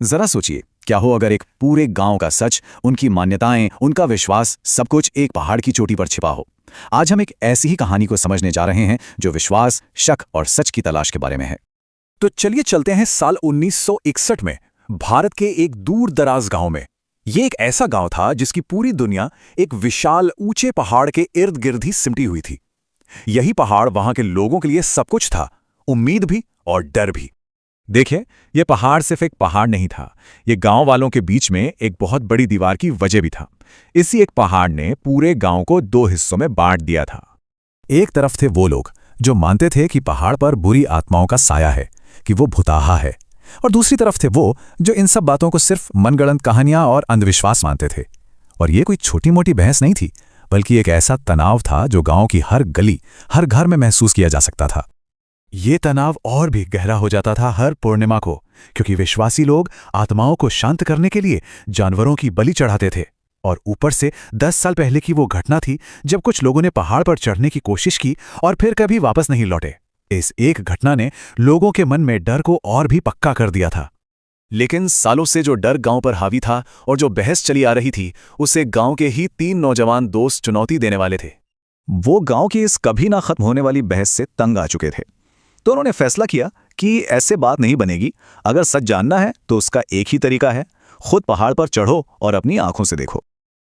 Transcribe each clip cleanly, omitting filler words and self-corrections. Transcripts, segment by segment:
जरा सोचिए, क्या हो अगर एक पूरे गांव का सच, उनकी मान्यताएं, उनका विश्वास, सब कुछ एक पहाड़ की चोटी पर छिपा हो। आज हम एक ऐसी ही कहानी को समझने जा रहे हैं जो विश्वास, शक और सच की तलाश के बारे में है। तो चलिए चलते हैं साल 1961 में भारत के एक दूर दराज गांव में। ये एक ऐसा गांव था जिसकी पूरी दुनिया एक विशाल ऊंचे पहाड़ के इर्द गिर्द ही सिमटी हुई थी। यही पहाड़ वहां के लोगों के लिए सब कुछ था, उम्मीद भी और डर भी। देखिए, यह पहाड़ सिर्फ एक पहाड़ नहीं था, ये गांव वालों के बीच में एक बहुत बड़ी दीवार की वजह भी था। इसी एक पहाड़ ने पूरे गांव को दो हिस्सों में बांट दिया था। एक तरफ थे वो लोग जो मानते थे कि पहाड़ पर बुरी आत्माओं का साया है, कि वो भुताहा है, और दूसरी तरफ थे वो जो इन सब बातों को सिर्फ मनगढ़ंत कहानियां और अंधविश्वास मानते थे। और ये कोई छोटी मोटी बहस नहीं थी, बल्कि एक ऐसा तनाव था जो गांव की हर गली, हर घर में महसूस किया जा सकता था। ये तनाव और भी गहरा हो जाता था हर पूर्णिमा को, क्योंकि विश्वासी लोग आत्माओं को शांत करने के लिए जानवरों की बलि चढ़ाते थे। और ऊपर से 10 साल पहले की वो घटना थी जब कुछ लोगों ने पहाड़ पर चढ़ने की कोशिश की और फिर कभी वापस नहीं लौटे। इस एक घटना ने लोगों के मन में डर को और भी पक्का कर दिया था। लेकिन सालों से जो डर गांव पर हावी था और जो बहस चली आ रही थी, उसे गांव के ही 3 नौजवान दोस्त चुनौती देने वाले थे। वो गांव की इस कभी ना खत्म होने वाली बहस से तंग आ चुके थे। तो उन्होंने फैसला किया कि ऐसे बात नहीं बनेगी। अगर सच जानना है तो उसका एक ही तरीका है, खुद पहाड़ पर चढ़ो और अपनी आंखों से देखो।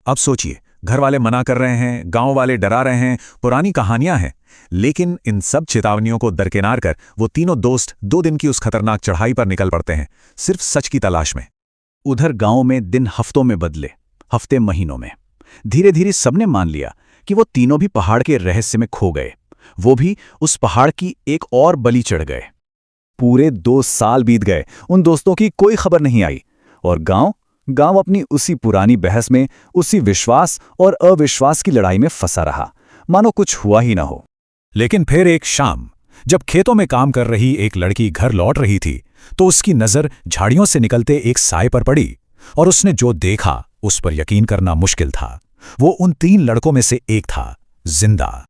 अब सोचिए, घर वाले मना कर रहे हैं, गांव वाले डरा रहे हैं, पुरानी कहानियां हैं, लेकिन इन सब चेतावनियों को दरकिनार कर वो तीनों दोस्त 2 दिन की उस खतरनाक चढ़ाई पर निकल पड़ते हैं, सिर्फ सच की तलाश में। उधर गांव में दिन हफ्तों में बदले, हफ्ते महीनों में। धीरे धीरे सबने मान लिया कि वो तीनों भी पहाड़ के रहस्य में खो गए। वो भी उस पहाड़ की एक और बलि चढ़ गए। पूरे 2 साल बीत गए, उन दोस्तों की कोई खबर नहीं आई, और गांव अपनी उसी पुरानी बहस में, उसी विश्वास और अविश्वास की लड़ाई में फंसा रहा, मानो कुछ हुआ ही ना हो। लेकिन फिर एक शाम, जब खेतों में काम कर रही एक लड़की घर लौट रही थी, तो उसकी नजर झाड़ियों से निकलते एक साए पर पड़ी, और उसने जो देखा उस पर यकीन करना मुश्किल था। वो उन 3 लड़कों में से एक था, जिंदा।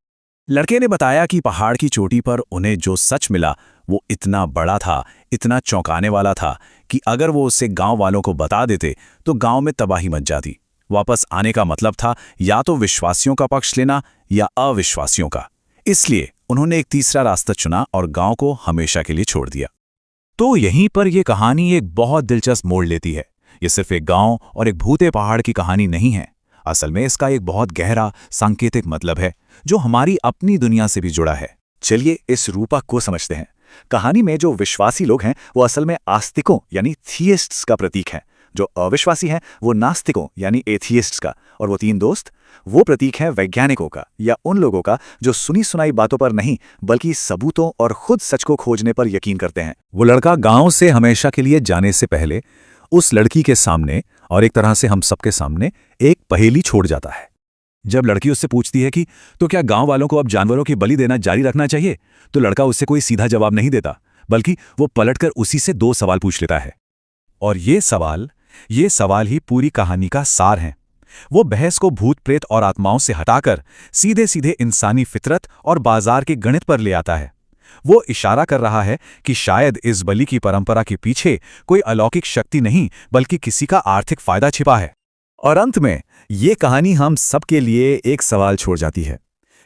लड़के ने बताया कि पहाड़ की चोटी पर उन्हें जो सच मिला वो इतना बड़ा था, इतना चौंकाने वाला था कि अगर वो उसे गांव वालों को बता देते तो गांव में तबाही मच जाती। वापस आने का मतलब था या तो विश्वासियों का पक्ष लेना या अविश्वासियों का। इसलिए उन्होंने एक तीसरा रास्ता चुना और गांव को हमेशा के लिए छोड़ दिया। तो यहीं पर यह कहानी एक बहुत दिलचस्प मोड़ लेती है। ये सिर्फ एक गांव और एक भूते पहाड़ की कहानी नहीं है। असल में इसका एक बहुत गहरा सांकेतिक मतलब है जो हमारी अपनी दुनिया से भी जुड़ा है। चलिए इस रूपक को समझते हैं। कहानी में जो विश्वासी लोग हैं वो असल में आस्तिकों यानी थियिस्ट्स का प्रतीक हैं। जो अविश्वासी हैं वो नास्तिकों यानी एथियिस्ट्स का। और वो 3 दोस्त वो प्रतीक हैं वैज्ञानिकों का, या उन लोगों का जो सुनी सुनाई बातों पर नहीं बल्कि सबूतों और खुद सच को खोजने पर यकीन करते हैं। वो लड़का गांव से हमेशा के लिए जाने से पहले उस लड़की के सामने, और एक तरह से हम सबके सामने, एक पहेली छोड़ जाता है। जब लड़की उससे पूछती है कि तो क्या गांव वालों को अब जानवरों की बलि देना जारी रखना चाहिए, तो लड़का उससे कोई सीधा जवाब नहीं देता, बल्कि वो पलटकर उसी से 2 सवाल पूछ लेता है। और ये सवाल ही पूरी कहानी का सार हैं। वो बहस को भूत प्रेत और आत्माओं से हटाकर सीधे सीधे इंसानी फितरत और बाजार के गणित पर ले आता है। वो इशारा कर रहा है कि शायद इस बलि की परंपरा के पीछे कोई अलौकिक शक्ति नहीं बल्कि किसी का आर्थिक फायदा छिपा है। और अंत में ये कहानी हम सब के लिए एक सवाल छोड़ जाती है।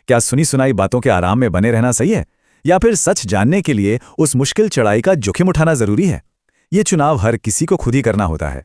क्या सुनी सुनाई बातों के आराम में बने रहना सही है, या फिर सच जानने के लिए उस मुश्किल चढ़ाई का जोखिम उठाना जरूरी है? ये चुनाव हर किसी को खुद ही करना होता है।